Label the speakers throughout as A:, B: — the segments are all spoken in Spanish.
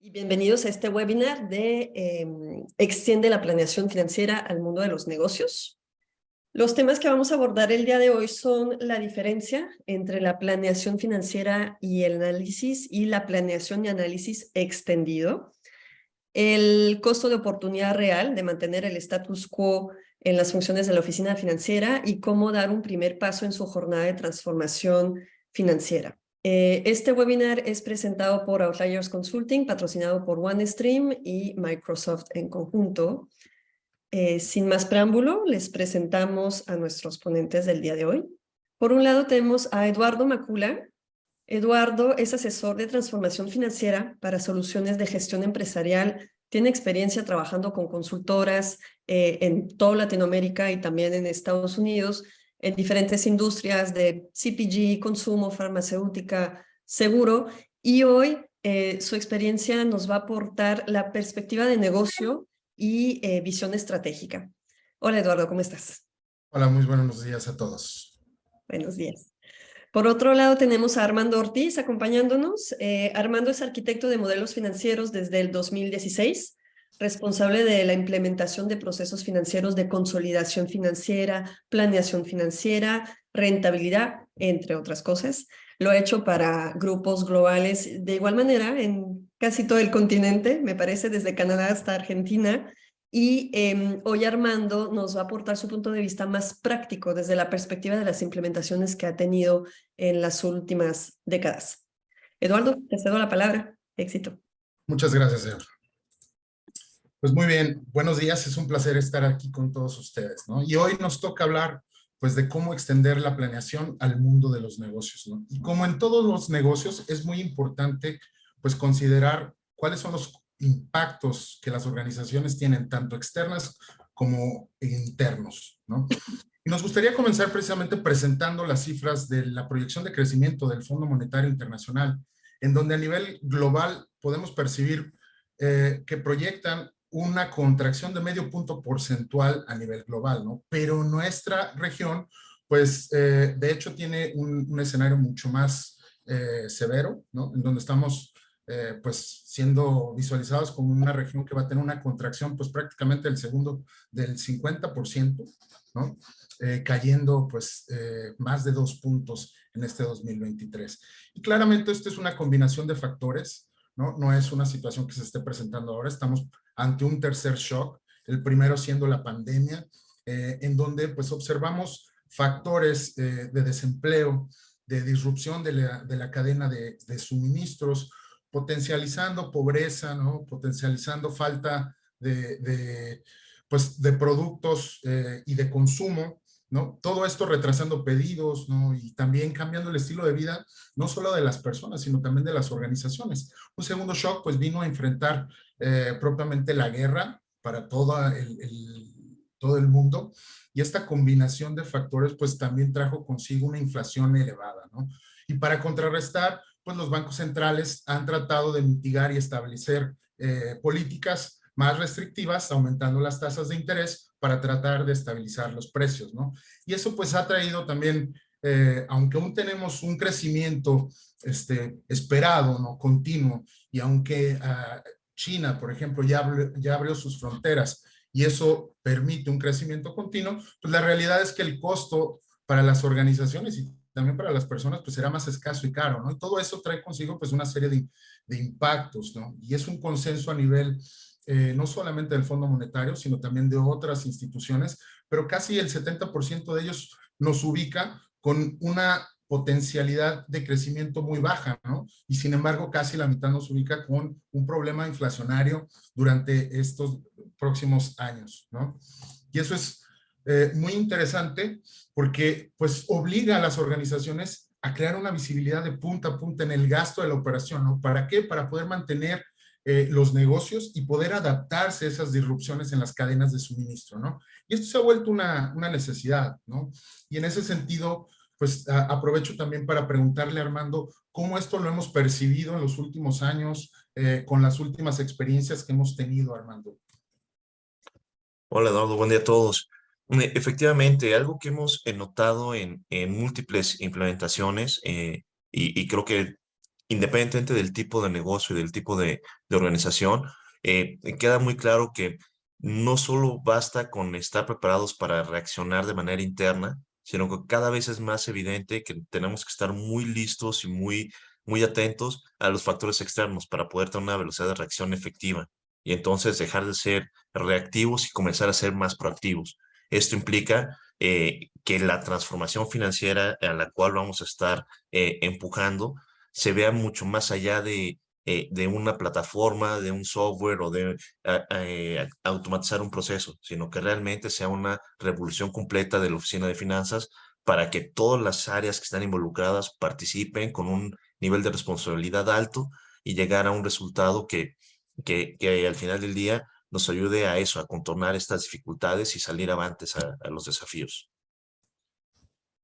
A: Y bienvenidos a este webinar de Extiende la planeación financiera al mundo de los negocios. Los temas que vamos a abordar el día de hoy son la diferencia entre la planeación financiera y el análisis y la planeación y análisis extendido, el costo de oportunidad real de mantener el status quo en las funciones de la oficina financiera y cómo dar un primer paso en su jornada de transformación financiera. Este webinar es presentado por Outliers Consulting, patrocinado por OneStream y Microsoft en conjunto. Sin más preámbulo, les presentamos a nuestros ponentes del día de hoy. Por un lado tenemos a Eduardo Macula. Eduardo es asesor de transformación financiera para soluciones de gestión empresarial. Tiene experiencia trabajando con consultoras en toda Latinoamérica y también en Estados Unidos, en diferentes industrias de CPG, consumo, farmacéutica, seguro. Y hoy su experiencia nos va a aportar la perspectiva de negocio y visión estratégica. Hola Eduardo, ¿cómo estás?
B: Hola, muy buenos días a todos.
A: Buenos días. Por otro lado, tenemos a Armando Ortiz acompañándonos. Armando es arquitecto de modelos financieros desde el 2016, responsable de la implementación de procesos financieros de consolidación financiera, planeación financiera, rentabilidad, entre otras cosas. Lo ha hecho para grupos globales de igual manera en casi todo el continente, me parece, desde Canadá hasta Argentina. Y hoy Armando nos va a aportar su punto de vista más práctico desde la perspectiva de las implementaciones que ha tenido en las últimas décadas. Eduardo, te cedo la palabra. Éxito.
B: Muchas gracias, Eva. Pues muy bien, buenos días, es un placer estar aquí con todos ustedes, ¿no? Y hoy nos toca hablar, pues, de cómo extender la planeación al mundo de los negocios, ¿no? Y como en todos los negocios, es muy importante, pues, considerar cuáles son los impactos que las organizaciones tienen, tanto externas como internos, ¿no? Y nos gustaría comenzar precisamente presentando las cifras de la proyección de crecimiento del Fondo Monetario Internacional, en donde a nivel global podemos percibir que proyectan una contracción de medio punto porcentual a nivel global, ¿no? Pero nuestra región, pues, de hecho tiene un escenario mucho más severo, ¿no? En donde estamos, pues, siendo visualizados como una región que va a tener una contracción, pues, prácticamente del 50%, ¿no? Cayendo, pues, más de 2 puntos en este 2023. Y claramente esto es una combinación de factores, ¿no? No es una situación que se esté presentando ahora, estamos ante un tercer shock, el primero siendo la pandemia, en donde pues observamos factores de desempleo, de disrupción de la cadena de suministros, potencializando pobreza, ¿no? Potencializando falta pues, de productos y de consumo, ¿no? Todo esto retrasando pedidos, ¿no? Y también cambiando el estilo de vida, no solo de las personas, sino también de las organizaciones. Un segundo shock, pues, vino a enfrentar propiamente la guerra para todo el mundo, y esta combinación de factores, pues, también trajo consigo una inflación elevada, ¿no? Y para contrarrestar, pues, los bancos centrales han tratado de mitigar y establecer políticas más restrictivas, aumentando las tasas de interés para tratar de estabilizar los precios, ¿no? Y eso pues ha traído también, aunque aún tenemos un crecimiento esperado, ¿no? Continuo, y aunque China, por ejemplo, ya abrió sus fronteras y eso permite un crecimiento continuo, pues la realidad es que el costo para las organizaciones y también para las personas pues será más escaso y caro, ¿no? Y todo eso trae consigo pues una serie de impactos, ¿no? Y es un consenso a nivel no solamente del Fondo Monetario, sino también de otras instituciones, pero casi el 70% de ellos nos ubica con una potencialidad de crecimiento muy baja, ¿no? Y sin embargo, casi la mitad nos ubica con un problema inflacionario durante estos próximos años, ¿no? Y eso es muy interesante porque pues obliga a las organizaciones a crear una visibilidad de punta a punta en el gasto de la operación, ¿no? ¿Para qué? Para poder mantener los negocios y poder adaptarse a esas disrupciones en las cadenas de suministro, ¿no? Y esto se ha vuelto una necesidad, ¿no? Y en ese sentido, pues aprovecho también para preguntarle a Armando cómo esto lo hemos percibido en los últimos años con las últimas experiencias que hemos tenido, Armando.
C: Hola Eduardo, buen día a todos. Efectivamente, algo que hemos notado en múltiples implementaciones y creo que independientemente del tipo de negocio y del tipo de organización, queda muy claro que no solo basta con estar preparados para reaccionar de manera interna, sino que cada vez es más evidente que tenemos que estar muy listos y muy atentos a los factores externos para poder tener una velocidad de reacción efectiva y entonces dejar de ser reactivos y comenzar a ser más proactivos. Esto implica que la transformación financiera a la cual vamos a estar empujando se vea mucho más allá de una plataforma, de un software o de automatizar un proceso, sino que realmente sea una revolución completa de la oficina de finanzas para que todas las áreas que están involucradas participen con un nivel de responsabilidad alto y llegar a un resultado que al final del día nos ayude a eso, a contornar estas dificultades y salir avantes a los desafíos.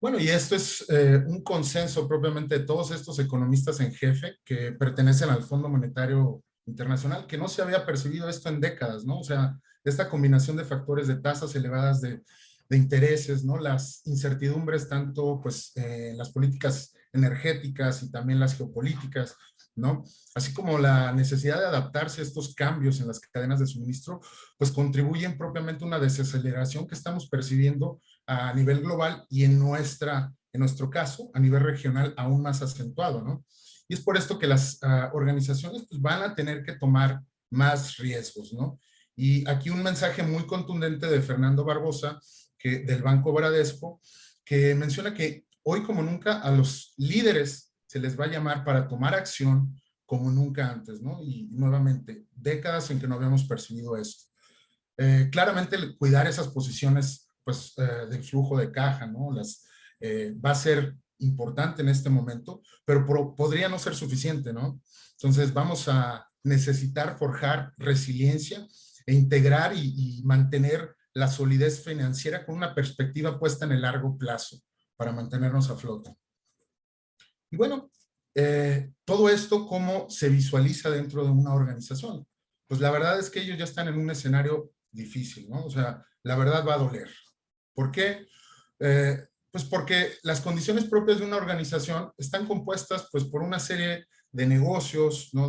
B: Bueno, y esto es un consenso propiamente de todos estos economistas en jefe que pertenecen al Fondo Monetario Internacional, que no se había percibido esto en décadas, ¿no? O sea, esta combinación de factores de tasas elevadas de intereses, ¿no? Las incertidumbres tanto, pues, las políticas energéticas y también las geopolíticas, ¿no? Así como la necesidad de adaptarse a estos cambios en las cadenas de suministro, pues contribuyen propiamente a una desaceleración que estamos percibiendo a nivel global y en nuestro caso, a nivel regional, aún más acentuado, ¿no? Y es por esto que las organizaciones pues, van a tener que tomar más riesgos, ¿no? Y aquí un mensaje muy contundente de Fernando Barbosa, del Banco Bradesco, que menciona que hoy como nunca a los líderes se les va a llamar para tomar acción como nunca antes, ¿no? Y nuevamente, décadas en que no habíamos percibido esto. Claramente cuidar esas posiciones pues, del flujo de caja, ¿no? Va a ser importante en este momento, pero podría no ser suficiente, ¿no? Entonces vamos a necesitar forjar resiliencia e integrar y mantener la solidez financiera con una perspectiva puesta en el largo plazo para mantenernos a flote. Y bueno, todo esto, ¿cómo se visualiza dentro de una organización? Pues la verdad es que ellos ya están en un escenario difícil, ¿no? O sea, la verdad va a doler. ¿Por qué? Pues porque las condiciones propias de una organización están compuestas pues por una serie de negocios, ¿no?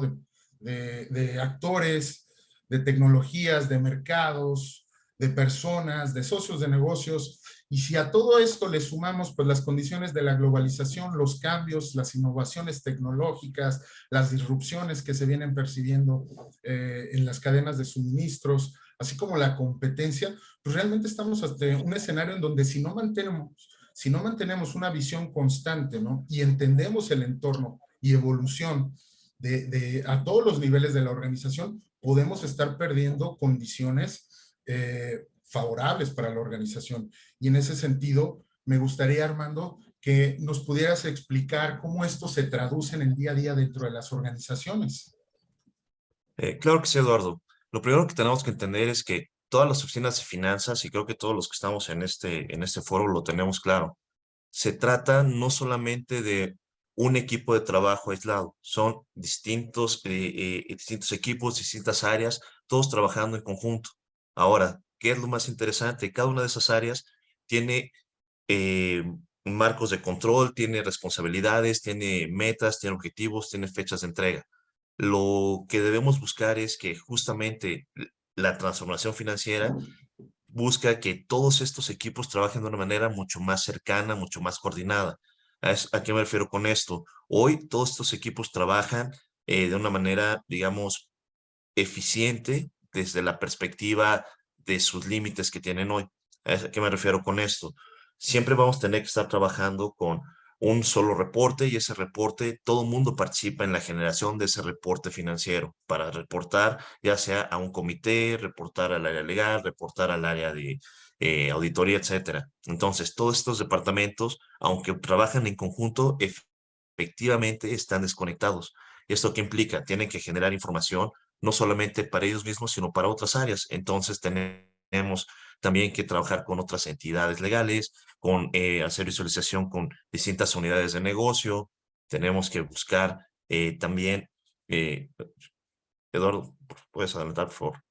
B: De actores, de tecnologías, de mercados, de personas, de socios de negocios. Y si a todo esto le sumamos pues las condiciones de la globalización, los cambios, las innovaciones tecnológicas, las disrupciones que se vienen percibiendo en las cadenas de suministros, así como la competencia, pues realmente estamos ante un escenario en donde si no mantenemos una visión constante, ¿no? Y entendemos el entorno y evolución a todos los niveles de la organización, podemos estar perdiendo condiciones favorables para la organización. Y en ese sentido, me gustaría, Armando, que nos pudieras explicar cómo esto se traduce en el día a día dentro de las organizaciones.
C: Claro que sí, Eduardo. Lo primero que tenemos que entender es que todas las oficinas de finanzas, y creo que todos los que estamos en este foro lo tenemos claro, se trata no solamente de un equipo de trabajo aislado, son distintos equipos, distintas áreas, todos trabajando en conjunto. Ahora, ¿qué es lo más interesante? Cada una de esas áreas tiene eh, marcos de control, tiene responsabilidades, tiene metas, tiene objetivos, tiene fechas de entrega. Lo que debemos buscar es que justamente la transformación financiera busca que todos estos equipos trabajen de una manera mucho más cercana, mucho más coordinada. ¿A qué me refiero con esto? Hoy todos estos equipos trabajan de una manera, digamos, eficiente desde la perspectiva de sus límites que tienen hoy. ¿A qué me refiero con esto? Siempre vamos a tener que estar trabajando con un solo reporte y ese reporte, todo el mundo participa en la generación de ese reporte financiero para reportar ya sea a un comité, reportar al área legal, reportar al área de auditoría, etcétera. Entonces, todos estos departamentos, aunque trabajan en conjunto, efectivamente están desconectados. ¿Esto qué implica? Tienen que generar información no solamente para ellos mismos, sino para otras áreas. Entonces tenemos también que trabajar con otras entidades legales, hacer visualización con distintas unidades de negocio. Tenemos que buscar también, eh, Eduardo, puedes adelantar, por favor.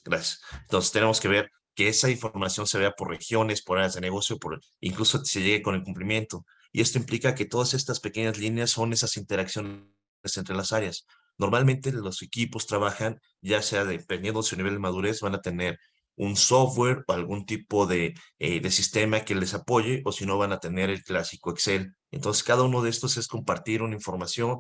C: Gracias. Entonces tenemos que ver que esa información se vea por regiones, por áreas de negocio, incluso se llegue con el cumplimiento. Y esto implica que todas estas pequeñas líneas son esas interacciones entre las áreas. Normalmente los equipos trabajan, ya sea dependiendo de su nivel de madurez, van a tener un software o algún tipo de sistema que les apoye, o si no van a tener el clásico Excel. Entonces, cada uno de estos es compartir una información,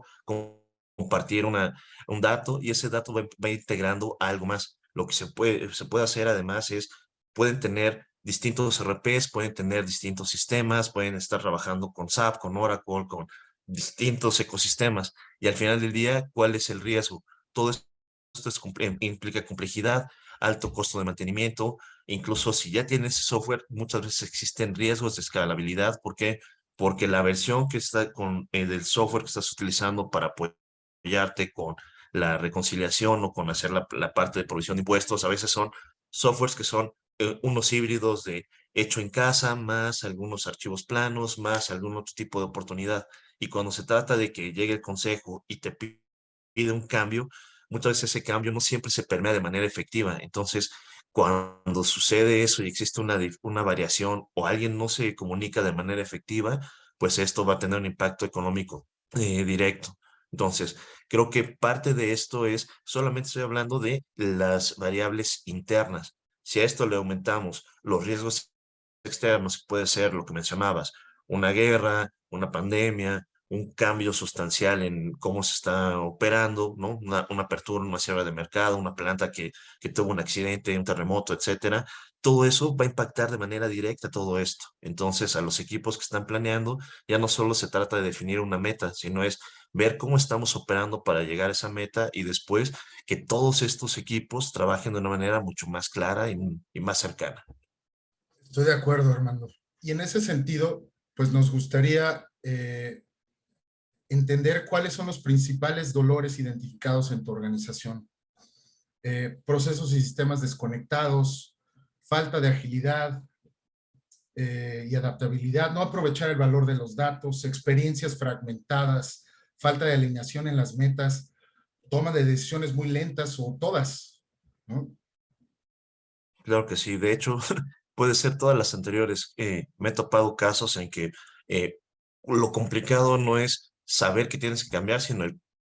C: compartir un dato, y ese dato va integrando a algo más. Lo que se puede hacer además es, pueden tener distintos RPs, pueden tener distintos sistemas, pueden estar trabajando con SAP, con Oracle, con distintos ecosistemas. Y al final del día, ¿cuál es el riesgo? Todo esto implica complejidad, alto costo de mantenimiento. Incluso si ya tienes ese software, muchas veces existen riesgos de escalabilidad. ¿Por qué? Porque la versión que está del software que estás utilizando para apoyarte con la reconciliación o con hacer la parte de provisión de impuestos, a veces son softwares que son unos híbridos de hecho en casa, más algunos archivos planos, más algún otro tipo de oportunidad. Y cuando se trata de que llegue el consejo y te pide un cambio, muchas veces ese cambio no siempre se permea de manera efectiva. Entonces, cuando sucede eso y existe una variación o alguien no se comunica de manera efectiva, pues esto va a tener un impacto económico directo. Entonces, creo que parte de esto es, solamente estoy hablando de las variables internas. Si a esto le aumentamos los riesgos externos, puede ser lo que mencionabas, una guerra, una pandemia, un cambio sustancial en cómo se está operando, ¿no? Una apertura, una cierre de mercado, una planta que tuvo un accidente, un terremoto, etcétera. Todo eso va a impactar de manera directa todo esto. Entonces, a los equipos que están planeando, ya no solo se trata de definir una meta, sino es ver cómo estamos operando para llegar a esa meta, y después que todos estos equipos trabajen de una manera mucho más clara y más cercana.
B: Estoy de acuerdo, Armando. Y en ese sentido, pues nos gustaría entender cuáles son los principales dolores identificados en tu organización. Procesos y sistemas desconectados, falta de agilidad y adaptabilidad, no aprovechar el valor de los datos, experiencias fragmentadas, falta de alineación en las metas, toma de decisiones muy lentas o todas, ¿no?
C: Claro que sí. De hecho, puede ser todas las anteriores. Me he topado casos en que eh, lo complicado no es saber que tienes que cambiar, sino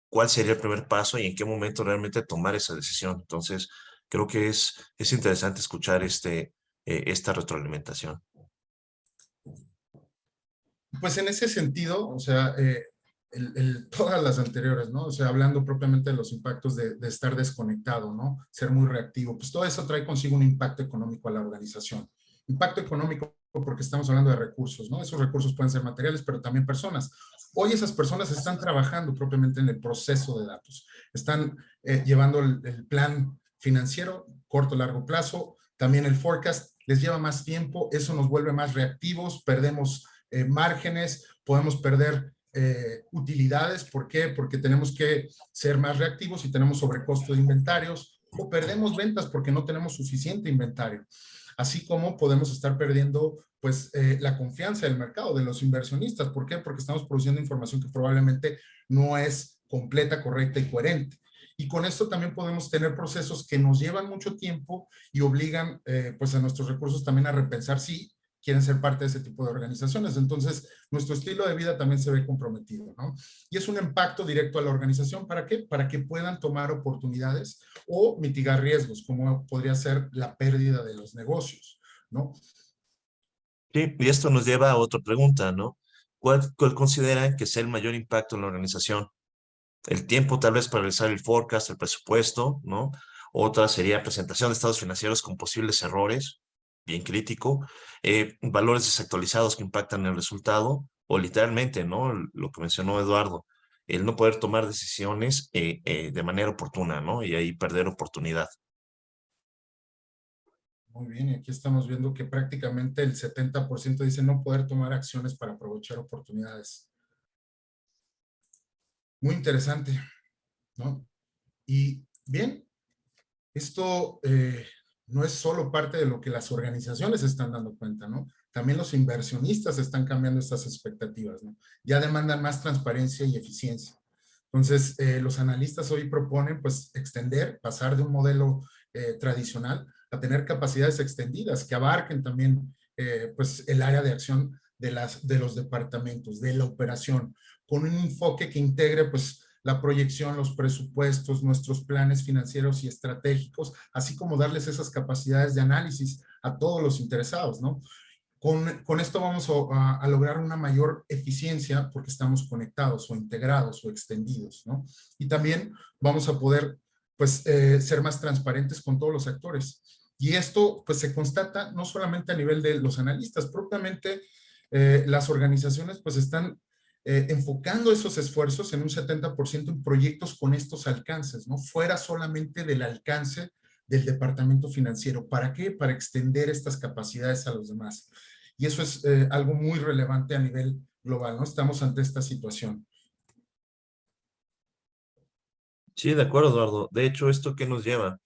C: cuál sería el primer paso y en qué momento realmente tomar esa decisión. Entonces, creo que es interesante escuchar esta retroalimentación.
B: Pues en ese sentido, o sea, todas las anteriores, ¿no? O sea, hablando propiamente de los impactos de estar desconectado, ¿no? Ser muy reactivo, pues todo eso trae consigo un impacto económico a la organización. Impacto económico porque estamos hablando de recursos, ¿no? Esos recursos pueden ser materiales, pero también personas. Hoy esas personas están trabajando propiamente en el proceso de datos. Están llevando el plan financiero, corto, largo plazo, también el forecast, les lleva más tiempo, eso nos vuelve más reactivos, perdemos márgenes, podemos perder utilidades. ¿Por qué? Porque tenemos que ser más reactivos y tenemos sobrecosto de inventarios, o perdemos ventas porque no tenemos suficiente inventario. Así como podemos estar perdiendo pues la confianza del mercado, de los inversionistas. ¿Por qué? Porque estamos produciendo información que probablemente no es completa, correcta y coherente. Y con esto también podemos tener procesos que nos llevan mucho tiempo y obligan pues a nuestros recursos también a repensar si quieren ser parte de ese tipo de organizaciones. Entonces, nuestro estilo de vida también se ve comprometido, ¿no? Y es un impacto directo a la organización. ¿Para qué? Para que puedan tomar oportunidades o mitigar riesgos, como podría ser la pérdida de los negocios, ¿no?
C: Sí, y esto nos lleva a otra pregunta, ¿no? ¿Cuál consideran que sea el mayor impacto en la organización? El tiempo tal vez para realizar el forecast, el presupuesto, ¿no? Otra sería presentación de estados financieros con posibles errores, bien crítico, valores desactualizados que impactan el resultado, o literalmente, ¿no? Lo que mencionó Eduardo, el no poder tomar decisiones de manera oportuna, ¿no? Y ahí perder oportunidad.
B: Muy bien, y aquí estamos viendo que prácticamente el 70% dice no poder tomar acciones para aprovechar oportunidades. Muy interesante, ¿no? Y bien, esto no es solo parte de lo que las organizaciones están dando cuenta, ¿no? También los inversionistas están cambiando estas expectativas, ¿no? Ya demandan más transparencia y eficiencia. Entonces, los analistas hoy proponen, pues, pasar de un modelo tradicional a tener capacidades extendidas que abarquen también, pues, el área de acción de los departamentos, de la operación, con un enfoque que integre, pues, la proyección, los presupuestos, nuestros planes financieros y estratégicos, así como darles esas capacidades de análisis a todos los interesados, ¿no? Con esto vamos a lograr una mayor eficiencia porque estamos conectados o integrados o extendidos, ¿no? Y también vamos a poder, pues, ser más transparentes con todos los actores. Y esto, pues, se constata no solamente a nivel de los analistas, propiamente las organizaciones, pues, están enfocando esos esfuerzos en un 70% en proyectos con estos alcances, ¿no? Fuera solamente del alcance del departamento financiero. ¿Para qué? Para extender estas capacidades a los demás. Y eso es algo muy relevante a nivel global, ¿no? Estamos ante esta situación.
C: Sí, de acuerdo, Eduardo. De hecho, ¿esto qué nos lleva?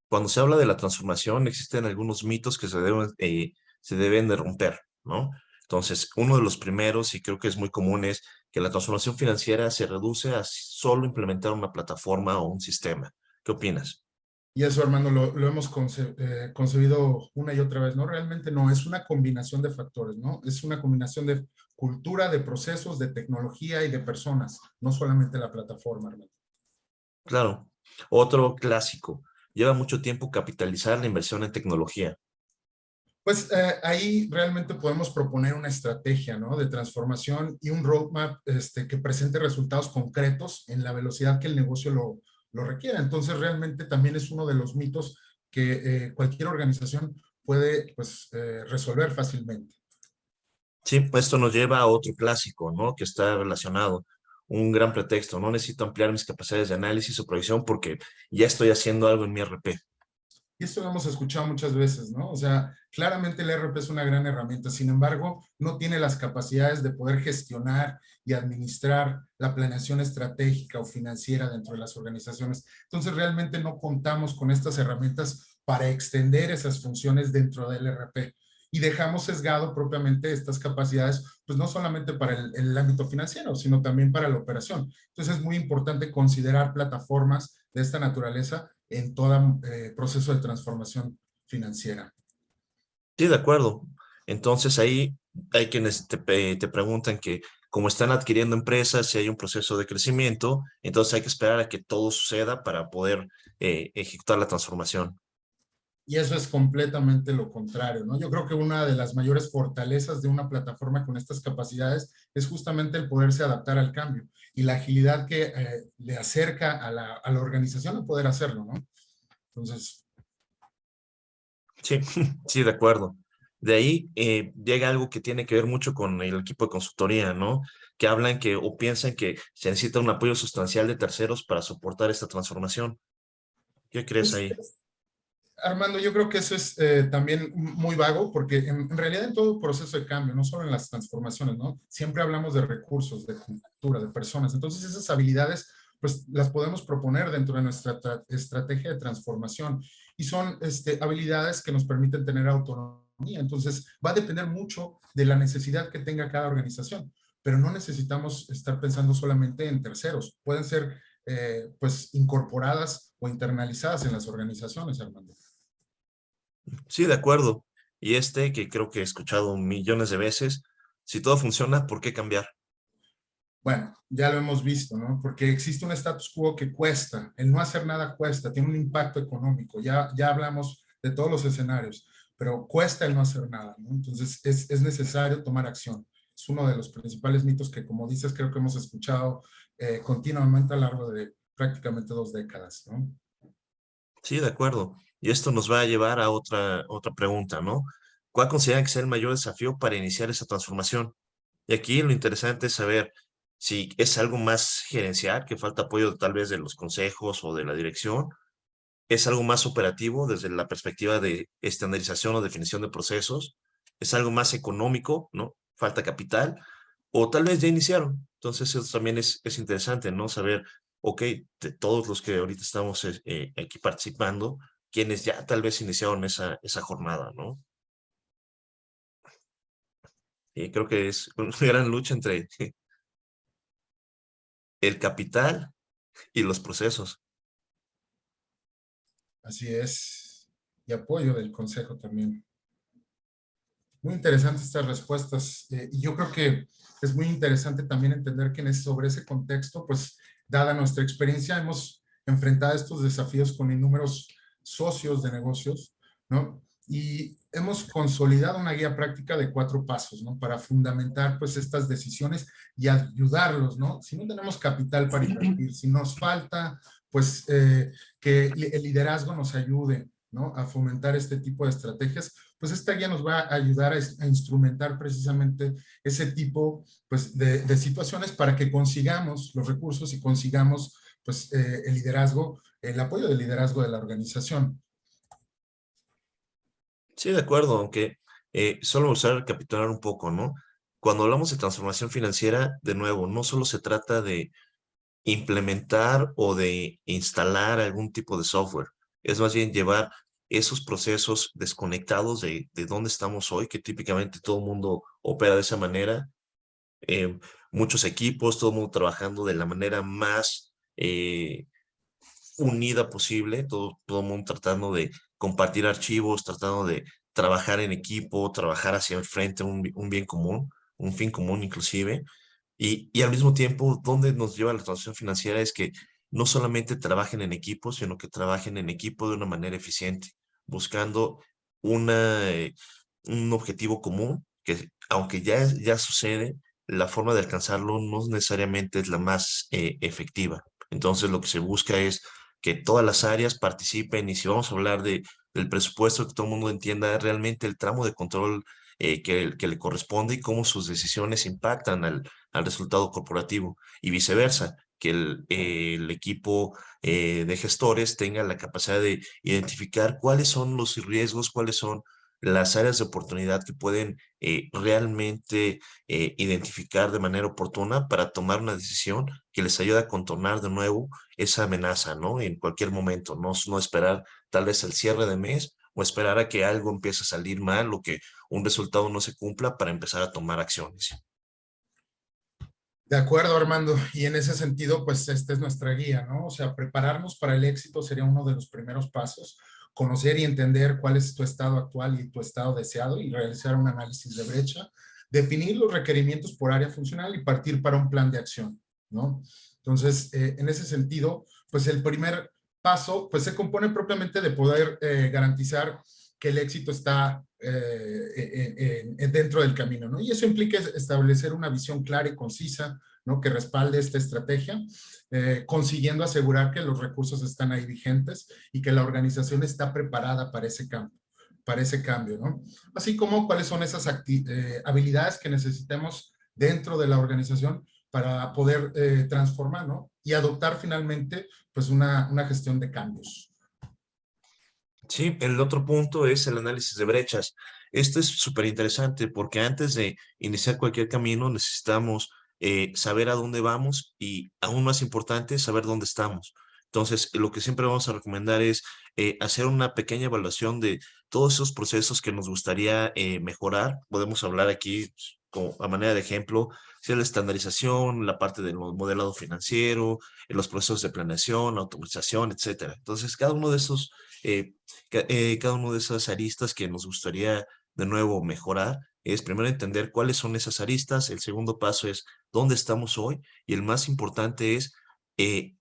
C: Cuando se habla de la transformación, existen algunos mitos que se deben de romper, ¿no? Entonces, uno de los primeros, y creo que es muy común, es que la transformación financiera se reduce a solo implementar una plataforma o un sistema. ¿Qué opinas?
B: Y eso, Armando, lo hemos concebido una y otra vez, ¿no? Realmente no, es una combinación de factores, ¿no? Es una combinación de cultura, de procesos, de tecnología y de personas, no solamente la plataforma, Armando.
C: Claro. Otro clásico. Lleva mucho tiempo capitalizar la inversión en tecnología.
B: Pues ahí realmente podemos proponer una estrategia, ¿no? De transformación y un roadmap que presente resultados concretos en la velocidad que el negocio lo requiera. Entonces, realmente también es uno de los mitos que cualquier organización puede, pues, resolver fácilmente.
C: Sí, pues esto nos lleva a otro clásico, ¿no? Que está relacionado. Un gran pretexto. No necesito ampliar mis capacidades de análisis o proyección porque ya estoy haciendo algo en mi RP.
B: Y esto lo hemos escuchado muchas veces, ¿no? O sea, claramente el ERP es una gran herramienta, sin embargo, no tiene las capacidades de poder gestionar y administrar la planeación estratégica o financiera dentro de las organizaciones. Entonces, realmente no contamos con estas herramientas para extender esas funciones dentro del ERP. Y dejamos sesgado propiamente estas capacidades, pues no solamente para el ámbito financiero, sino también para la operación. Entonces, es muy importante considerar plataformas de esta naturaleza en todo proceso de transformación financiera.
C: Sí, de acuerdo. Entonces ahí hay quienes te preguntan que como están adquiriendo empresas, si hay un proceso de crecimiento, entonces hay que esperar a que todo suceda para poder ejecutar la transformación.
B: Y eso es completamente lo contrario, ¿no? Yo creo que una de las mayores fortalezas de una plataforma con estas capacidades es justamente el poderse adaptar al cambio y la agilidad que le acerca a la organización a poder hacerlo, ¿no? Entonces,
C: Sí, sí, de acuerdo. De ahí llega algo que tiene que ver mucho con el equipo de consultoría, ¿no? Que hablan que o piensan que se necesita un apoyo sustancial de terceros para soportar esta transformación. ¿Qué crees
A: Pues,
C: ahí?
B: Armando, yo creo que eso es también muy vago, porque en realidad en todo proceso de cambio, no solo en las transformaciones, ¿no? Siempre hablamos de recursos, de cultura, de personas. Entonces esas habilidades, pues las podemos proponer dentro de nuestra estrategia de transformación y son habilidades que nos permiten tener autonomía. Entonces va a depender mucho de la necesidad que tenga cada organización, pero no necesitamos estar pensando solamente en terceros. Pueden ser, pues, incorporadas o internalizadas en las organizaciones, Armando.
C: Sí, de acuerdo. Y este que creo que he escuchado millones de veces, si todo funciona, ¿por qué cambiar?
B: Bueno, ya lo hemos visto, ¿no? Porque existe un status quo que cuesta, el no hacer nada cuesta, tiene un impacto económico, ya hablamos de todos los escenarios, pero cuesta el no hacer nada, ¿no? Entonces es necesario tomar acción. Es uno de los principales mitos que, como dices, creo que hemos escuchado continuamente a lo largo de prácticamente 2 décadas, ¿no?
C: Sí, de acuerdo. Y esto nos va a llevar a otra pregunta, ¿no? ¿Cuál consideran que sea el mayor desafío para iniciar esa transformación? Y aquí lo interesante es saber si es algo más gerencial, que falta apoyo tal vez de los consejos o de la dirección, es algo más operativo desde la perspectiva de estandarización o definición de procesos, es algo más económico, ¿no? Falta capital, o tal vez ya iniciaron. Entonces eso también es interesante, ¿no? Saber, ok, de todos los que ahorita estamos aquí participando, quienes ya tal vez iniciaron esa jornada, ¿no? Y creo que es una gran lucha entre el capital y los procesos.
B: Así es. Y apoyo del consejo también. Muy interesantes estas respuestas. Y yo creo que es muy interesante también entender que sobre ese contexto, pues dada nuestra experiencia, hemos enfrentado estos desafíos con innumerables socios de negocios, ¿no? Y hemos consolidado una guía práctica de 4 pasos, ¿no? Para fundamentar, pues, estas decisiones y ayudarlos, ¿no? Si no tenemos capital para invertir, si nos falta, pues, que el liderazgo nos ayude, ¿no? A fomentar este tipo de estrategias, pues esta guía nos va a ayudar a instrumentar precisamente ese tipo, pues, de situaciones para que consigamos los recursos y consigamos, pues, el liderazgo, el apoyo del liderazgo de la organización.
C: Sí, de acuerdo, aunque solo me gustaría recapitular un poco, ¿no? Cuando hablamos de transformación financiera, de nuevo, no solo se trata de implementar o de instalar algún tipo de software, es más bien llevar esos procesos desconectados de dónde estamos hoy, que típicamente todo el mundo opera de esa manera, eh, muchos equipos, todo el mundo trabajando de la manera más unida posible, todo el mundo tratando de compartir archivos, tratando de trabajar en equipo, trabajar hacia el frente, un bien común, un fin común inclusive. Y al mismo tiempo, donde nos lleva la transición financiera es que no solamente trabajen en equipo, sino que trabajen en equipo de una manera eficiente, buscando una, un objetivo común, que aunque ya sucede, la forma de alcanzarlo no necesariamente es la más efectiva. Entonces, lo que se busca es que todas las áreas participen y si vamos a hablar del presupuesto, que todo el mundo entienda realmente el tramo de control que le corresponde y cómo sus decisiones impactan al resultado corporativo y viceversa, que el equipo de gestores tenga la capacidad de identificar cuáles son los riesgos, cuáles son las áreas de oportunidad que pueden realmente identificar de manera oportuna para tomar una decisión que les ayude a contornar de nuevo esa amenaza, ¿no? En cualquier momento, no esperar tal vez el cierre de mes o esperar a que algo empiece a salir mal o que un resultado no se cumpla para empezar a tomar acciones.
B: De acuerdo, Armando. Y en ese sentido, pues esta es nuestra guía, ¿no? O sea, prepararnos para el éxito sería uno de los primeros pasos. Conocer y entender cuál es tu estado actual y tu estado deseado y realizar un análisis de brecha. Definir los requerimientos por área funcional y partir para un plan de acción, ¿no? Entonces, en ese sentido, pues el primer paso, pues se compone propiamente de poder garantizar que el éxito está dentro del camino, ¿no? Y eso implica establecer una visión clara y concisa, ¿no? Que respalde esta estrategia, consiguiendo asegurar que los recursos están ahí vigentes y que la organización está preparada para ese cambio, ¿no? Así como cuáles son esas habilidades que necesitemos dentro de la organización para poder transformar, ¿no? Y adoptar finalmente, pues, una gestión de cambios.
C: Sí, el otro punto es el análisis de brechas. Esto es súper interesante porque antes de iniciar cualquier camino necesitamos saber a dónde vamos y aún más importante, saber dónde estamos. Entonces, lo que siempre vamos a recomendar es hacer una pequeña evaluación de todos esos procesos que nos gustaría mejorar. Podemos hablar aquí como a manera de ejemplo, si es la estandarización, la parte del modelado financiero, los procesos de planeación, automatización, etcétera. Entonces, cada uno de esos cada una de esas aristas que nos gustaría de nuevo mejorar es primero entender cuáles son esas aristas, el segundo paso es dónde estamos hoy y el más importante es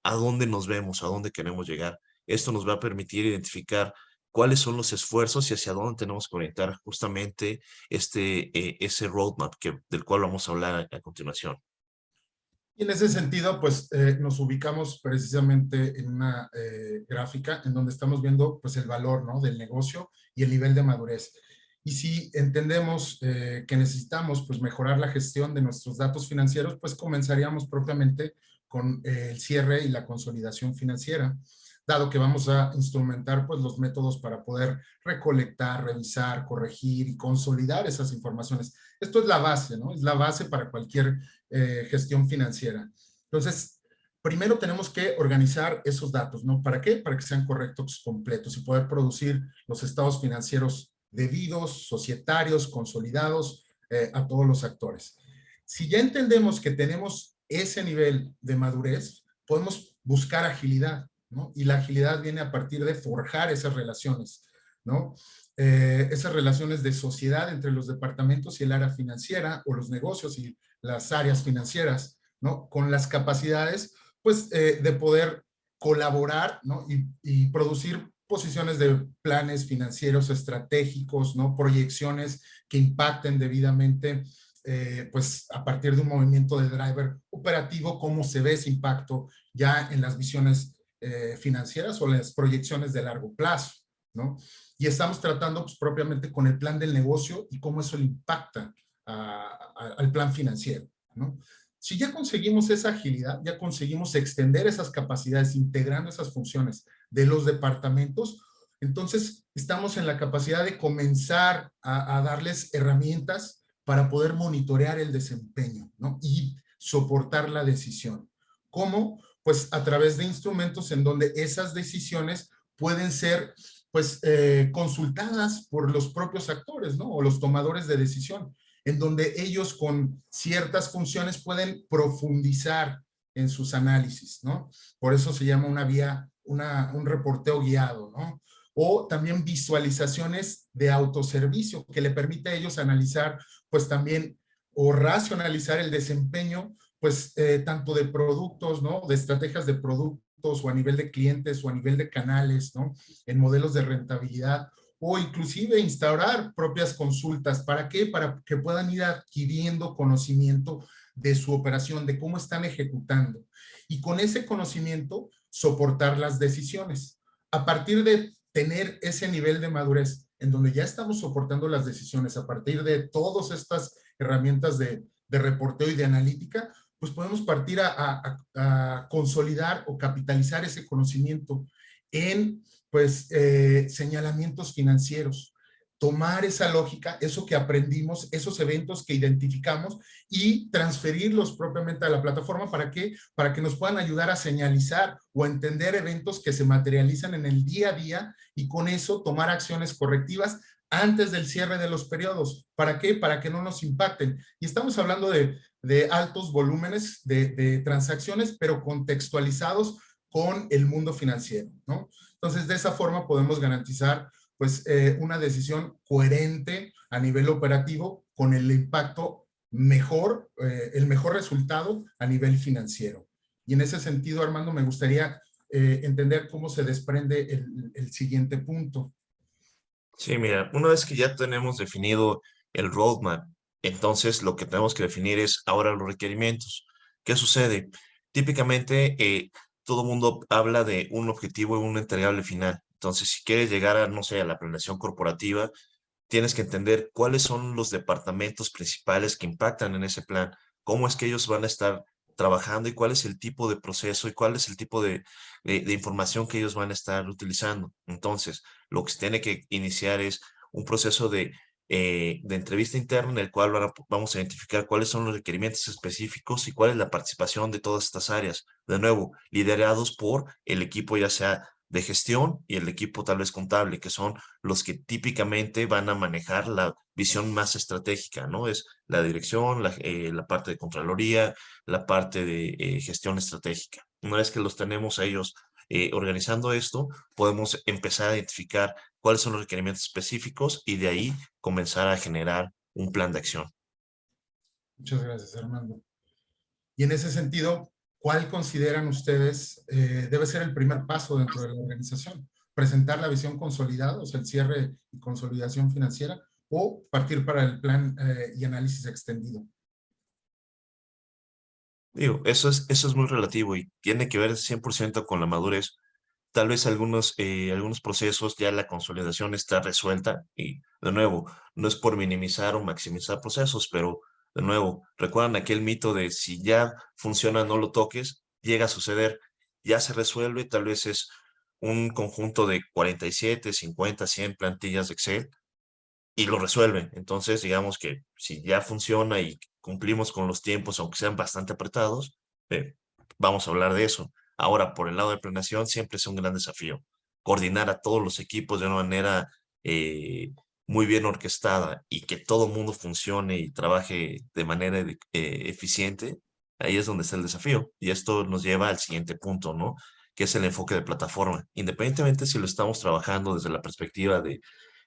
C: a dónde nos vemos, a dónde queremos llegar. Esto nos va a permitir identificar cuáles son los esfuerzos y hacia dónde tenemos que orientar justamente ese roadmap del cual vamos a hablar a continuación.
B: Y en ese sentido, pues nos ubicamos precisamente en una gráfica en donde estamos viendo pues el valor, ¿no? Del negocio y el nivel de madurez. Y si entendemos que necesitamos pues mejorar la gestión de nuestros datos financieros, pues comenzaríamos propiamente con el cierre y la consolidación financiera, dado que vamos a instrumentar pues los métodos para poder recolectar, revisar, corregir y consolidar esas informaciones. Esto es la base, ¿no? Es la base para cualquier gestión financiera. Entonces, primero tenemos que organizar esos datos, ¿no? ¿Para qué? Para que sean correctos, completos y poder producir los estados financieros debidos, societarios, consolidados a todos los actores. Si ya entendemos que tenemos ese nivel de madurez, podemos buscar agilidad, ¿no? Y la agilidad viene a partir de forjar esas relaciones, ¿no? Esas relaciones de sociedad entre los departamentos y el área financiera o los negocios y las áreas financieras, ¿no? Con las capacidades pues, de poder colaborar, ¿no? Y producir posiciones de planes financieros estratégicos, ¿no? Proyecciones que impacten debidamente, pues a partir de un movimiento de driver operativo, cómo se ve ese impacto ya en las visiones financieras o las proyecciones de largo plazo, ¿no? Y estamos tratando pues, propiamente con el plan del negocio y cómo eso le impacta al plan financiero, ¿no? Si ya conseguimos esa agilidad, ya conseguimos extender esas capacidades, integrando esas funciones de los departamentos, entonces estamos en la capacidad de comenzar a darles herramientas para poder monitorear el desempeño, ¿no? Y soportar la decisión. ¿Cómo? Pues a través de instrumentos en donde esas decisiones pueden ser pues consultadas por los propios actores, ¿no? O los tomadores de decisión, en donde ellos con ciertas funciones pueden profundizar en sus análisis, ¿no? Por eso se llama una vía, un reporteo guiado, ¿no? O también visualizaciones de autoservicio que le permite a ellos analizar, pues también, o racionalizar el desempeño, pues tanto de productos, ¿no? De estrategias de productos o a nivel de clientes o a nivel de canales, ¿no? En modelos de rentabilidad o inclusive instaurar propias consultas. ¿Para qué? Para que puedan ir adquiriendo conocimiento de su operación, de cómo están ejecutando. Y con ese conocimiento, soportar las decisiones. A partir de tener ese nivel de madurez, en donde ya estamos soportando las decisiones, a partir de todas estas herramientas de reporteo y de analítica, pues podemos partir a consolidar o capitalizar ese conocimiento en pues señalamientos financieros, tomar esa lógica, eso que aprendimos, esos eventos que identificamos y transferirlos propiamente a la plataforma. ¿Para qué? Para que nos puedan ayudar a señalizar o a entender eventos que se materializan en el día a día y con eso tomar acciones correctivas antes del cierre de los periodos. ¿Para qué? Para que no nos impacten. Y estamos hablando de altos volúmenes de transacciones, pero contextualizados con el mundo financiero, ¿no? Entonces, de esa forma podemos garantizar pues una decisión coherente a nivel operativo con el impacto mejor, el mejor resultado a nivel financiero. Y en ese sentido, Armando, me gustaría entender cómo se desprende el siguiente punto.
C: Sí, mira, una vez que ya tenemos definido el roadmap, entonces lo que tenemos que definir es ahora los requerimientos. ¿Qué sucede? Típicamente todo mundo habla de un objetivo y un entregable final. Entonces, si quieres llegar a, no sé, a la planeación corporativa, tienes que entender cuáles son los departamentos principales que impactan en ese plan, cómo es que ellos van a estar trabajando y cuál es el tipo de proceso y cuál es el tipo de información que ellos van a estar utilizando. Entonces, lo que se tiene que iniciar es un proceso de entrevista interna en el cual vamos a identificar cuáles son los requerimientos específicos y cuál es la participación de todas estas áreas. De nuevo, liderados por el equipo ya sea de gestión y el equipo tal vez contable, que son los que típicamente van a manejar la visión más estratégica, ¿no? Es la dirección, la parte de Contraloría, la parte de gestión estratégica. Una vez que los tenemos a ellos organizando esto, podemos empezar a identificar cuáles son los requerimientos específicos y de ahí comenzar a generar un plan de acción.
B: Muchas gracias, Armando. Y en ese sentido, ¿cuál consideran ustedes debe ser el primer paso dentro de la organización? ¿Presentar la visión consolidada, o sea, el cierre y consolidación financiera, o partir para el plan y análisis extendido?
C: Digo, eso es muy relativo y tiene que ver 100% con la madurez. Tal vez algunos procesos ya la consolidación está resuelta y de nuevo, no es por minimizar o maximizar procesos, pero de nuevo, recuerdan aquel mito de si ya funciona, no lo toques, llega a suceder, ya se resuelve, tal vez es un conjunto de 47, 50, 100 plantillas de Excel y lo resuelven. Entonces, digamos que si ya funciona y cumplimos con los tiempos, aunque sean bastante apretados, vamos a hablar de eso. Ahora, por el lado de planeación, siempre es un gran desafío. Coordinar a todos los equipos de una manera muy bien orquestada y que todo el mundo funcione y trabaje de manera eficiente, ahí es donde está el desafío. Y esto nos lleva al siguiente punto, ¿no? Que es el enfoque de plataforma. Independientemente si lo estamos trabajando desde la perspectiva de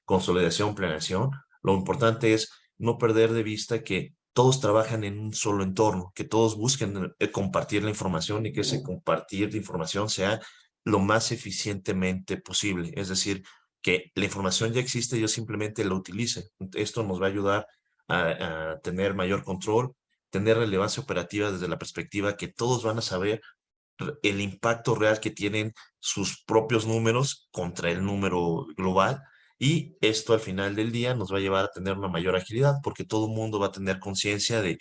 C: consolidación, planeación, lo importante es no perder de vista que todos trabajan en un solo entorno, que todos busquen compartir la información y que ese compartir de información sea lo más eficientemente posible. Es decir, que la información ya existe, yo simplemente la utilice. Esto nos va a ayudar a tener mayor control, tener relevancia operativa desde la perspectiva que todos van a saber el impacto real que tienen sus propios números contra el número global. Y esto al final del día nos va a llevar a tener una mayor agilidad porque todo el mundo va a tener conciencia de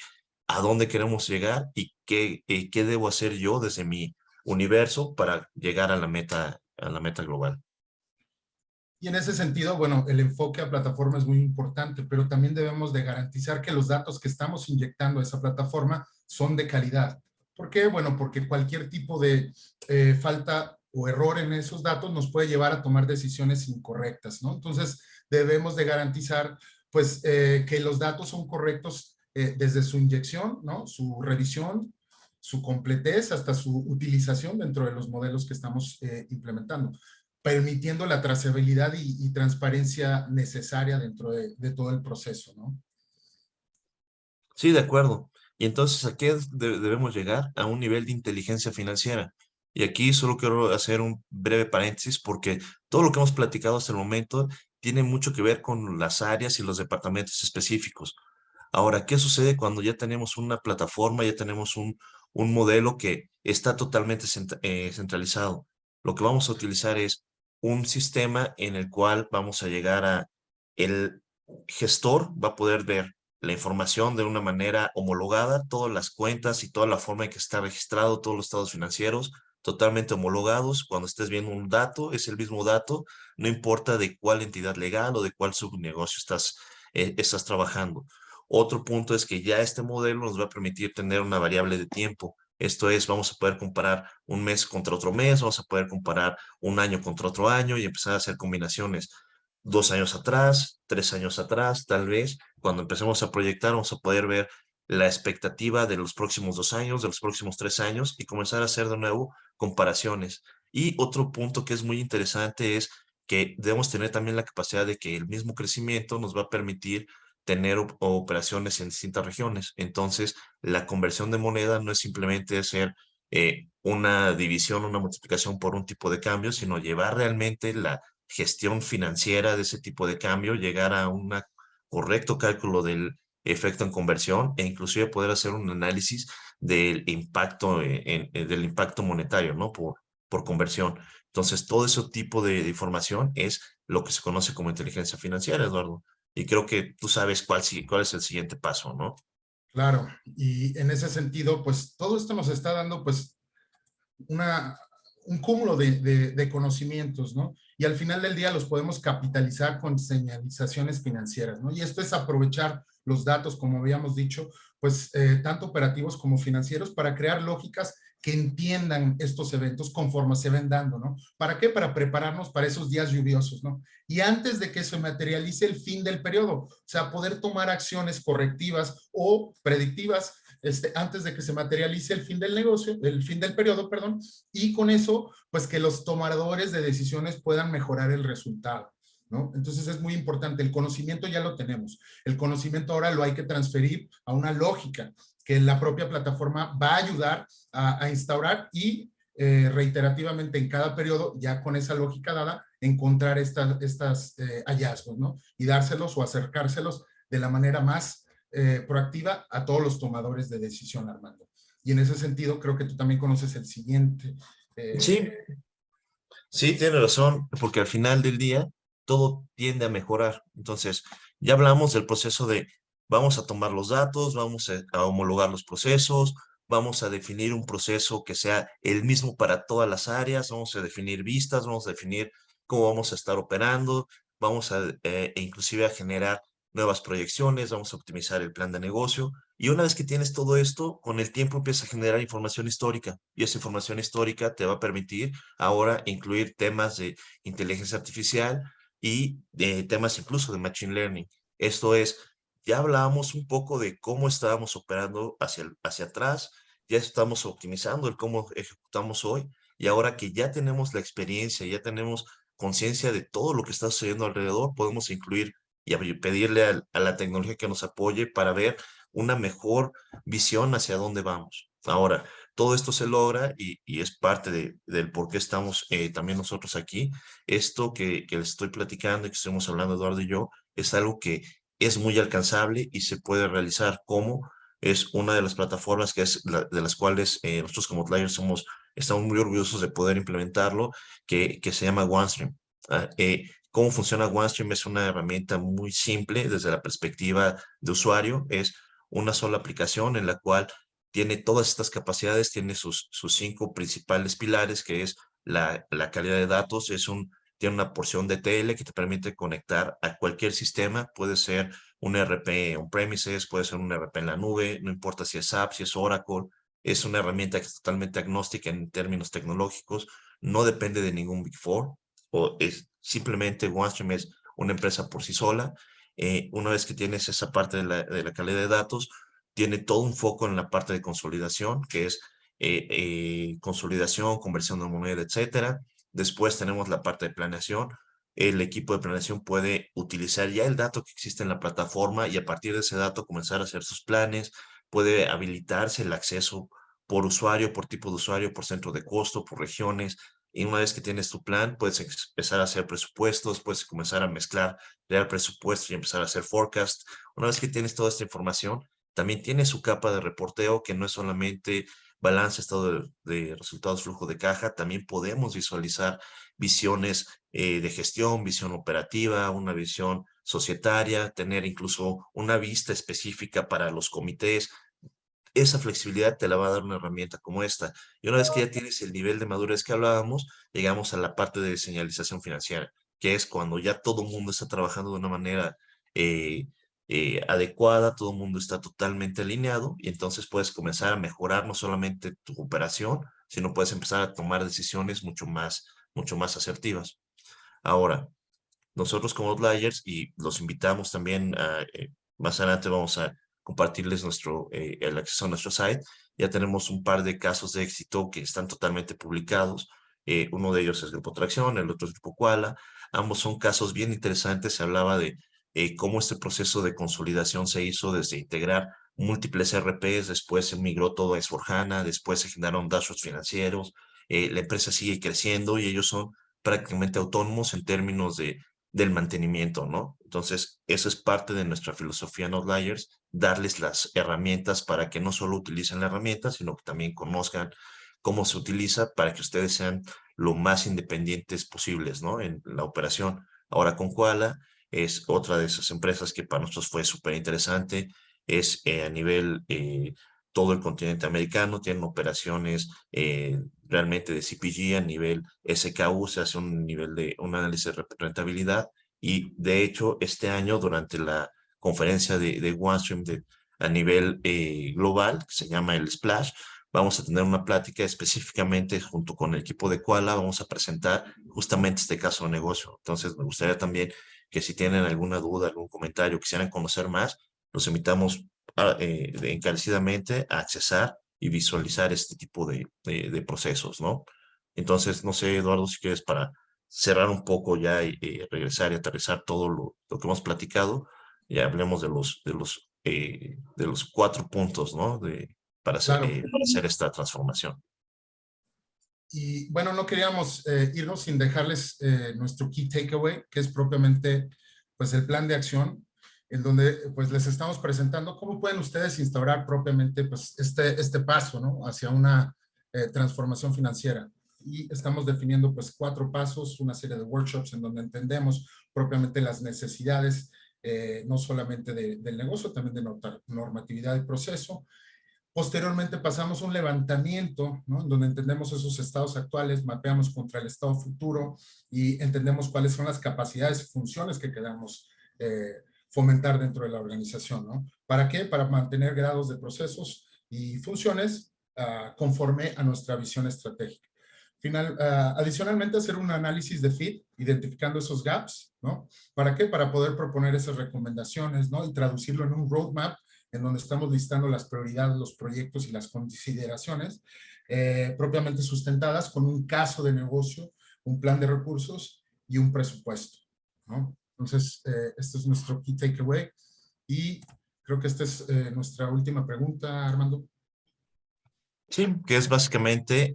C: a dónde queremos llegar y qué debo hacer yo desde mi universo para llegar a la meta global.
B: Y en ese sentido, bueno, el enfoque a plataforma es muy importante, pero también debemos de garantizar que los datos que estamos inyectando a esa plataforma son de calidad. ¿Por qué? Bueno, porque cualquier tipo de falta o error en esos datos nos puede llevar a tomar decisiones incorrectas, ¿no? Entonces, debemos de garantizar, pues, que los datos son correctos desde su inyección, ¿no? Su revisión, su completez, hasta su utilización dentro de los modelos que estamos implementando, permitiendo la trazabilidad y transparencia necesaria dentro de todo el proceso, ¿no?
C: Sí, de acuerdo. Y entonces, ¿a qué debemos llegar? A un nivel de inteligencia financiera. Y aquí solo quiero hacer un breve paréntesis porque todo lo que hemos platicado hasta el momento tiene mucho que ver con las áreas y los departamentos específicos. Ahora, ¿qué sucede cuando ya tenemos una plataforma, ya tenemos un modelo que está totalmente centralizado? Lo que vamos a utilizar es un sistema en el cual vamos a llegar a el gestor va a poder ver la información de una manera homologada, todas las cuentas y toda la forma en que está registrado, todos los estados financieros totalmente homologados. Cuando estés viendo un dato, es el mismo dato, no importa de cuál entidad legal o de cuál subnegocio estás trabajando. Otro punto es que ya este modelo nos va a permitir tener una variable de tiempo. Esto es, vamos a poder comparar un mes contra otro mes, vamos a poder comparar un año contra otro año y empezar a hacer combinaciones. 2 años atrás, 3 años atrás, tal vez, cuando empecemos a proyectar, vamos a poder ver la expectativa de los próximos 2 años, de los próximos 3 años y comenzar a hacer de nuevo comparaciones. Y otro punto que es muy interesante es que debemos tener también la capacidad de que el mismo crecimiento nos va a permitir tener operaciones en distintas regiones. Entonces, la conversión de moneda no es simplemente hacer una división, una multiplicación por un tipo de cambio, sino llevar realmente la gestión financiera de ese tipo de cambio, llegar a un correcto cálculo del efecto en conversión e inclusive poder hacer un análisis del impacto, del impacto monetario, ¿no? Por conversión. Entonces, todo ese tipo de información es lo que se conoce como inteligencia financiera, Eduardo. Y creo que tú sabes cuál es el siguiente paso, ¿no?
B: Claro, y en ese sentido, pues todo esto nos está dando, pues, un cúmulo de conocimientos, ¿no? Y al final del día los podemos capitalizar con señalizaciones financieras, ¿no? Y esto es aprovechar los datos, como habíamos dicho, pues tanto operativos como financieros para crear lógicas que entiendan estos eventos conforme se ven dando, ¿no? ¿Para qué? Para prepararnos para esos días lluviosos, ¿no? Y antes de que se materialice el fin del periodo, o sea, poder tomar acciones correctivas o predictivas antes de que se materialice el fin del negocio, el fin del periodo, perdón, y con eso, pues que los tomadores de decisiones puedan mejorar el resultado, ¿no? Entonces es muy importante, el conocimiento ya lo tenemos, el conocimiento ahora lo hay que transferir a una lógica que la propia plataforma va a ayudar a instaurar y reiterativamente en cada periodo, ya con esa lógica dada, encontrar estas hallazgos, ¿no? Y dárselos o acercárselos de la manera más proactiva a todos los tomadores de decisión, Armando. Y en ese sentido, creo que tú también conoces el siguiente.
C: Sí, sí, tiene razón, porque al final del día todo tiende a mejorar. Entonces, ya hablamos del proceso de vamos a tomar los datos, vamos a homologar los procesos, vamos a definir un proceso que sea el mismo para todas las áreas, vamos a definir vistas, vamos a definir cómo vamos a estar operando, vamos a inclusive a generar nuevas proyecciones, vamos a optimizar el plan de negocio. Y una vez que tienes todo esto, con el tiempo empieza a generar información histórica y esa información histórica te va a permitir ahora incluir temas de inteligencia artificial y de temas incluso de machine learning. Esto es, ya hablábamos un poco de cómo estábamos operando hacia atrás, ya estamos optimizando el cómo ejecutamos hoy y ahora que ya tenemos la experiencia, ya tenemos conciencia de todo lo que está sucediendo alrededor, podemos incluir y pedirle a la tecnología que nos apoye para ver una mejor visión hacia dónde vamos. Ahora, todo esto se logra y es parte del por qué estamos también nosotros aquí. Esto que les estoy platicando y que estamos hablando Eduardo y yo, es algo que es muy alcanzable y se puede realizar. ¿Cómo? Es una de las plataformas de las cuales nosotros como Outliers estamos muy orgullosos de poder implementarlo, que se llama OneStream. ¿Cómo funciona OneStream? Es una herramienta muy simple desde la perspectiva de usuario. Es una sola aplicación en la cual tiene todas estas capacidades, tiene sus 5 principales pilares, que es la calidad de datos, tiene una porción de TL que te permite conectar a cualquier sistema, puede ser un ERP on-premises, puede ser un ERP en la nube, no importa si es SAP, si es Oracle, es una herramienta que es totalmente agnóstica en términos tecnológicos, no depende de ningún Big Four, simplemente OneStream es una empresa por sí sola. Una vez que tienes esa parte de la calidad de datos, tiene todo un foco en la parte de consolidación, que es consolidación, conversión de moneda, etcétera. Después tenemos la parte de planeación. El equipo de planeación puede utilizar ya el dato que existe en la plataforma y a partir de ese dato comenzar a hacer sus planes. Puede habilitarse el acceso por usuario, por tipo de usuario, por centro de costo, por regiones. Y una vez que tienes tu plan, puedes empezar a hacer presupuestos, puedes comenzar a mezclar, crear presupuestos y empezar a hacer forecast. Una vez que tienes toda esta información, también tiene su capa de reporteo que no es solamente balance, estado de resultados, flujo de caja, también podemos visualizar visiones de gestión, visión operativa, una visión societaria, tener incluso una vista específica para los comités. Esa flexibilidad te la va a dar una herramienta como esta. Y una vez que ya tienes el nivel de madurez que hablábamos, llegamos a la parte de señalización financiera, que es cuando ya todo el mundo está trabajando de una manera adecuada, todo el mundo está totalmente alineado y entonces puedes comenzar a mejorar no solamente tu operación, sino puedes empezar a tomar decisiones mucho más asertivas. Ahora, nosotros como Outliers y los invitamos también más adelante vamos a compartirles el acceso a nuestro site. Ya tenemos un par de casos de éxito que están totalmente publicados. Uno de ellos es Grupo Tracción, el otro es Grupo Koala. Ambos son casos bien interesantes. Se hablaba de cómo este proceso de consolidación se hizo desde integrar múltiples RPs, después se migró todo a S/4HANA, después se generaron dashboards financieros. La empresa sigue creciendo y ellos son prácticamente autónomos en términos del mantenimiento, ¿no? Entonces, eso es parte de nuestra filosofía en Outliers, darles las herramientas para que no solo utilicen la herramienta, sino que también conozcan cómo se utiliza para que ustedes sean lo más independientes posibles, ¿no? En la operación. Ahora con Koala es otra de esas empresas que para nosotros fue súper interesante, es a nivel todo el continente americano, tienen operaciones realmente de CPG a nivel SKU, se hace un análisis de rentabilidad y de hecho este año durante la conferencia de OneStream a nivel global, que se llama el Splash, vamos a tener una plática específicamente junto con el equipo de Koala, vamos a presentar justamente este caso de negocio. Entonces me gustaría también que si tienen alguna duda, algún comentario, quisieran conocer más, los invitamos encarecidamente a accesar y visualizar este tipo de procesos, ¿no? Entonces, no sé, Eduardo, si quieres para cerrar un poco ya y regresar y aterrizar todo lo que hemos platicado, ya hablemos de los 4 puntos, ¿no? Para
B: Claro.
C: hacer esta transformación.
B: Y bueno, no queríamos irnos sin dejarles nuestro key takeaway, que es propiamente pues el plan de acción, en donde pues les estamos presentando cómo pueden ustedes instaurar propiamente pues este paso, ¿no? Hacia una transformación financiera. Y estamos definiendo pues 4 pasos, una serie de workshops en donde entendemos propiamente las necesidades, no solamente del negocio, también de normatividad y proceso. Posteriormente pasamos un levantamiento, ¿no? Donde entendemos esos estados actuales, mapeamos contra el estado futuro y entendemos cuáles son las capacidades y funciones que queremos fomentar dentro de la organización, ¿no? ¿Para qué? Para mantener grados de procesos y funciones conforme a nuestra visión estratégica. Adicionalmente, hacer un análisis de fit, identificando esos gaps, ¿no? ¿Para qué? Para poder proponer esas recomendaciones, ¿no? Y traducirlo en un roadmap en donde estamos listando las prioridades, los proyectos y las consideraciones propiamente sustentadas con un caso de negocio, un plan de recursos y un presupuesto, ¿no? Entonces, este es nuestro key takeaway y Creo que esta es nuestra última pregunta, Armando.
C: Sí, que es básicamente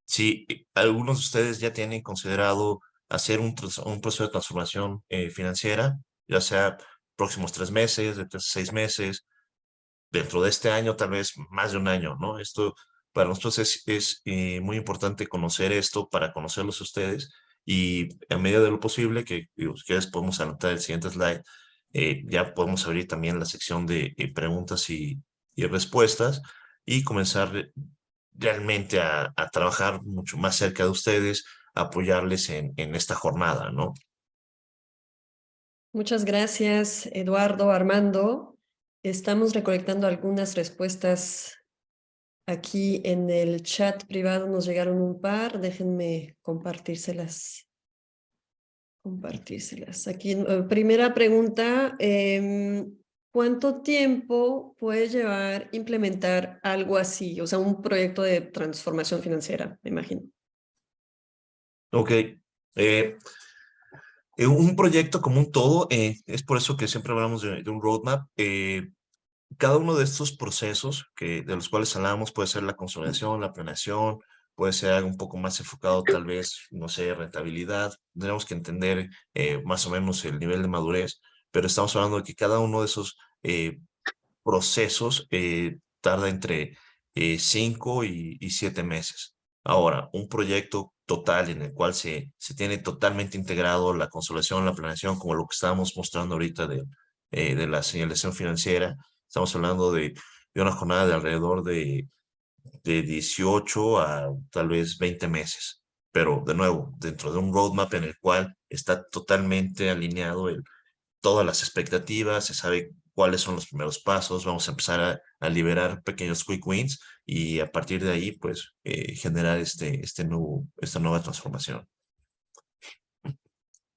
C: si algunos de ustedes ya tienen considerado hacer un proceso de transformación financiera, ya sea próximos 3 meses, de 3 a 6 meses, dentro de este año, tal vez más de un año, ¿no? Esto para nosotros es muy importante conocer esto para conocerlos a ustedes y a medida de lo posible, que ustedes podemos anotar el siguiente slide, ya podemos abrir también la sección de preguntas y respuestas y comenzar realmente a trabajar mucho más cerca de ustedes, a apoyarles en esta jornada, ¿no?
A: Muchas gracias, Eduardo, Armando. Estamos recolectando algunas respuestas aquí en el chat privado. Nos llegaron un par. Déjenme compartírselas. Aquí, primera pregunta. ¿Cuánto tiempo puede llevar implementar algo así? O sea, un proyecto de transformación financiera, me imagino.
C: Ok. Un proyecto como un todo, es por eso que siempre hablamos de un roadmap. Cada uno de estos procesos de los cuales hablamos puede ser la consolidación, la planeación, puede ser algo un poco más enfocado tal vez, no sé, rentabilidad. Tenemos que entender más o menos el nivel de madurez, pero estamos hablando de que cada uno de esos procesos tarda entre 5 y 7 meses. Ahora, un proyecto total en el cual se tiene totalmente integrado la consolidación, la planeación, como lo que estábamos mostrando ahorita de la señalización financiera, estamos hablando de una jornada de alrededor de 18 a tal vez 20 meses. Pero de nuevo, dentro de un roadmap en el cual está totalmente alineado todas las expectativas, se sabe cuáles son los primeros pasos, vamos a empezar a liberar pequeños quick wins y a partir de ahí, pues, generar esta nueva transformación.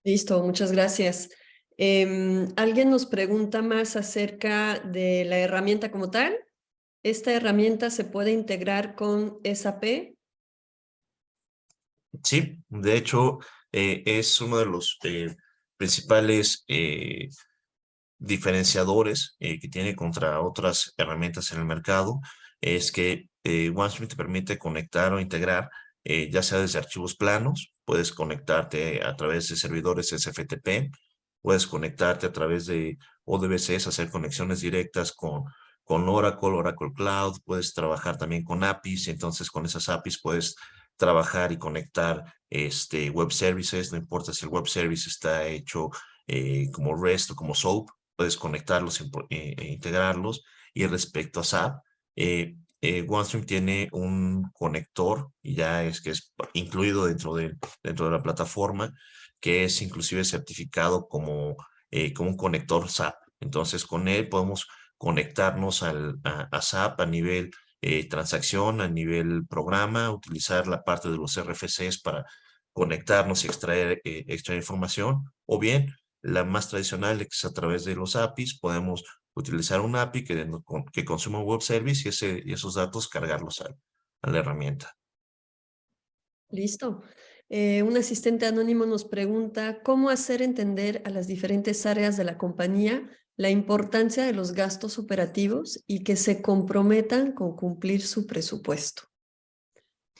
A: Listo, muchas gracias. ¿Alguien nos pregunta más acerca de la herramienta como tal? ¿Esta herramienta se puede integrar con SAP?
C: Sí, de hecho, es uno de los principales diferenciadores que tiene contra otras herramientas en el mercado, es que OneStream te permite conectar o integrar, ya sea desde archivos planos, puedes conectarte a través de servidores SFTP, puedes conectarte a través de ODBCs, hacer conexiones directas con Oracle, Oracle Cloud, puedes trabajar también con APIs, entonces con esas APIs puedes trabajar y conectar web services, no importa si el web service está hecho como REST o como SOAP, puedes conectarlos e integrarlos. Y respecto a SAP, OneStream tiene un conector, y ya que es incluido dentro de la plataforma, que es inclusive certificado como un conector SAP. Entonces, con él podemos conectarnos a SAP a nivel transacción, a nivel programa, utilizar la parte de los RFCs para conectarnos y extraer información, o bien la más tradicional es a través de los APIs, podemos utilizar un API que consuma un web service y esos datos cargarlos a la herramienta.
A: Listo. Un asistente anónimo nos pregunta cómo hacer entender a las diferentes áreas de la compañía la importancia de los gastos operativos y que se comprometan con cumplir su presupuesto.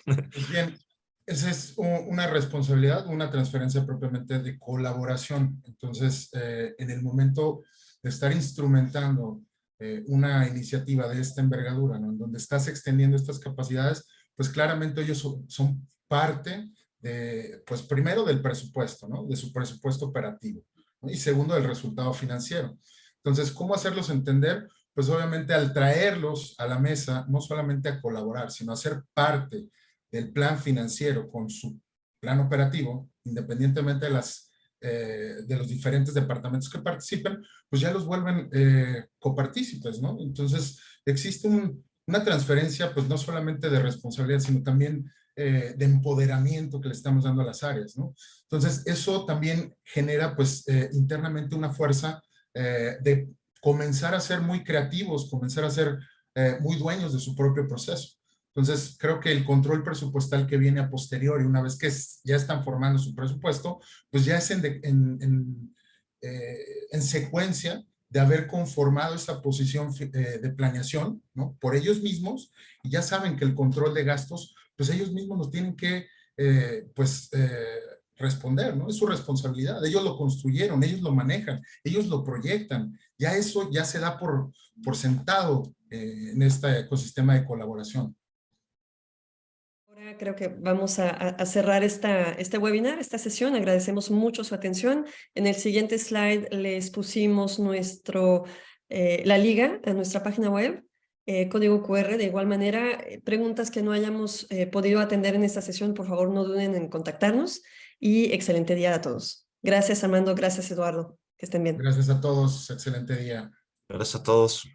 B: Pues bien, esa es una responsabilidad, una transferencia propiamente de colaboración. Entonces, en el momento de estar instrumentando una iniciativa de esta envergadura, ¿no? En donde estás extendiendo estas capacidades, pues claramente ellos son parte de, pues primero del presupuesto, ¿no? De su presupuesto operativo, ¿no? Y segundo, del resultado financiero. Entonces, ¿cómo hacerlos entender? Pues obviamente al traerlos a la mesa, no solamente a colaborar, sino a ser parte del plan financiero con su plan operativo, independientemente de los diferentes departamentos que participen, pues ya los vuelven copartícipes, ¿no? Entonces, existe una transferencia, pues no solamente de responsabilidad, sino también de empoderamiento que le estamos dando a las áreas, ¿no? Entonces, eso también genera, pues, internamente una fuerza de comenzar a ser muy creativos, comenzar a ser muy dueños de su propio proceso. Entonces, creo que el control presupuestal que viene a posteriori, una vez que ya están formando su presupuesto, pues ya es en secuencia de haber conformado esa posición de planeación, ¿no? Por ellos mismos, y ya saben que el control de gastos, pues ellos mismos nos tienen que, responder, ¿no? Es su responsabilidad. Ellos lo construyeron, ellos lo manejan, ellos lo proyectan. Ya eso ya se da por sentado en este ecosistema de colaboración.
A: Ahora creo que vamos a cerrar este webinar, esta sesión. Agradecemos mucho su atención. En el siguiente slide les pusimos la liga a nuestra página web, código QR. De igual manera, preguntas que no hayamos podido atender en esta sesión, por favor no duden en contactarnos. Y excelente día a todos. Gracias, Armando. Gracias, Eduardo. Que estén bien.
B: Gracias a todos. Excelente día.
C: Gracias a todos.